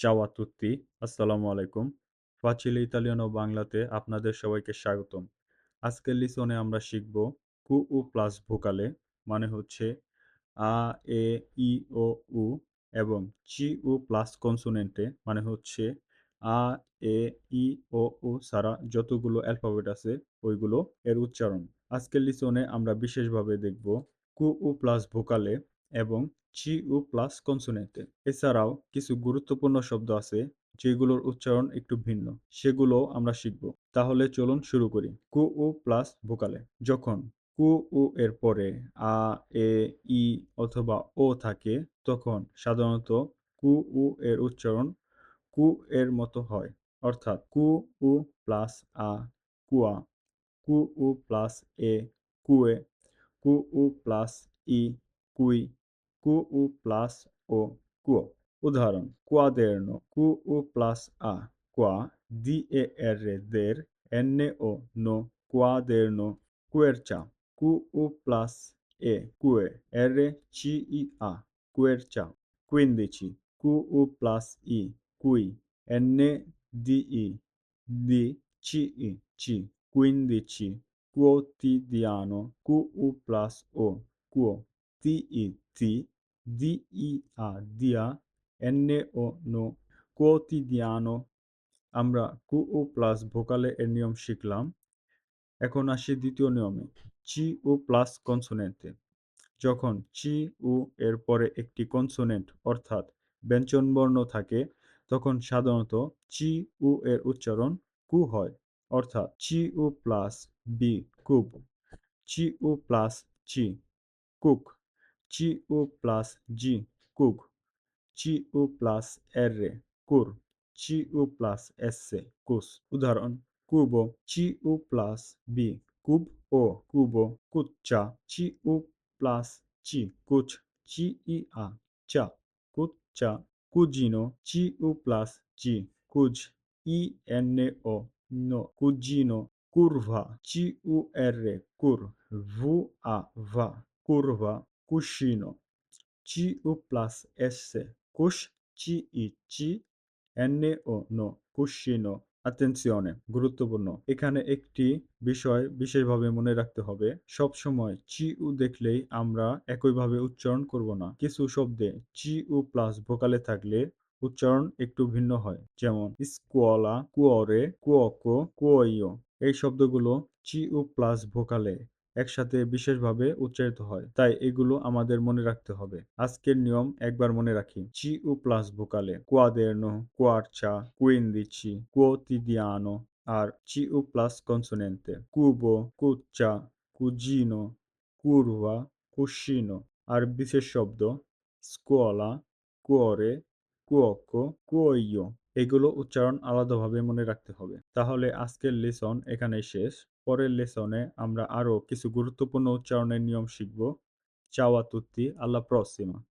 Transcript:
Ciao a tutti, আসসালামু আলাইকুম। ফাচিলে ইতালিয়ানো বাংলাতে আপনাদের সবাইকে স্বাগতম। আজকের লিসনে আমরা শিখব কু উ প্লাস ভোকালে মানে হচ্ছে আ, এ, ই, ও, উ এবং চি উ প্লাস কনসোনেন্টে মানে হচ্ছে আ, এ, ই, ও, উ ছাড়া যতগুলো অ্যালফাবেট আছে ওইগুলো এর উচ্চারণ। আজকের লিসনে আমরা বিশেষভাবে দেখব কু উ প্লাস ভোকালে এবং চি উ প্লাস কনসোনেন্টে। এছাড়াও কিছু গুরুত্বপূর্ণ শব্দ আছে যেগুলোর উচ্চারণ একটু ভিন্ন। সেগুলোও আমরা শিখব। তাহলে চলুন শুরু করি। কু উ প্লাস ভোকালে। যখন কু উ এর পরে আ, এ, ই অথবা ও থাকে তখন সাধারণত কু উ এর উচ্চারণ কু এর মতো হয়। অর্থাৎ কু উ প্লাস আ, কুয়া, কু উ প্লাস এ, কুয়ে, কু উ প্লাস ই, কুই, কু উ প্লাস ও, কুয়ো। উদাহরণ: cuaderno, cu u plus a, qua, dire der, no, no, cuaderno, quercia, cu u plus e, que, rcia, quercia, 15, cu u plus i, cui, ndi, dci, ci, 15, quotidiano, cu u plus o, quo, ti, dia, dia, no, no, quotidiano। আমরা কু ও plus ভোকালে এর নিয়ম শিখলাম। এখন আসি দ্বিতীয় নিয়মে, চি ও plus কনসোনেন্টে। যখন চি উ এর পরে একটি কনসোনেন্ট অর্থাৎ ব্যঞ্জনবর্ণ থাকে তখন সাধারণত চি উ এর উচ্চারণ কু হয়। অর্থাৎ চি উ প্লাস বি, কুব, চি উ প্লাস চি, কুক, চি উ প্লাস জি, কুক, চি উ প্লাস এর, কুর, চি উ প্লাস এস, কুস। উদাহরণ: cubo, চি উ প্লাস বি, কুব ও, cubo, কুচ্চা, চি উ প্লাস চি, কুচ, চি ই আ, চা, কুচ্চা, cugino, চি উ প্লাস জি, কুজ, ই এন ও, no, cugino, curva, ci u r, cur, vu a, va, curva, cuscino, ci u plus s, cush, ci i, ci, no, no, cuscino। Attenzione, গুরুত্বপূর্ণ। এখানে একটি বিষয় বিশেষভাবে মনে রাখতে হবে। সবসময় চি উ দেখলেই আমরা একইভাবে উচ্চারণ করব না। কিছু শব্দে চি উ প্লাস ভোকালে থাকলে উচ্চারণ একটু ভিন্ন হয়। যেমন স্কুয়ালা, কুয়রে, কুয়কো, কুয়ইও। এই শব্দগুলো চি উ প্লাস ভোকালে একসাথে বিশেষভাবে উচ্চারিত হয়। তাই এগুলো আমাদের মনে রাখতে হবে। আজকের নিয়ম একবার মনে রাখি। চি উ প্লাস ভোকালে quaderno, quercia, quindici, quotidiano আর চি উ প্লাস কনসোনেন্টে cubo, cuccia, cugino, curva, cuscino আর বিশেষ শব্দ scuola, cuore, cuoco, cuoio। এগুলো উচ্চারণ আলাদাভাবে মনে রাখতে হবে। তাহলে আজকের লেসন এখানেই শেষ। পরের লেসনে আমরা আরো কিছু গুরুত্বপূর্ণ উচ্চারণের নিয়ম শিখব। Ciao a tutti, alla prossima!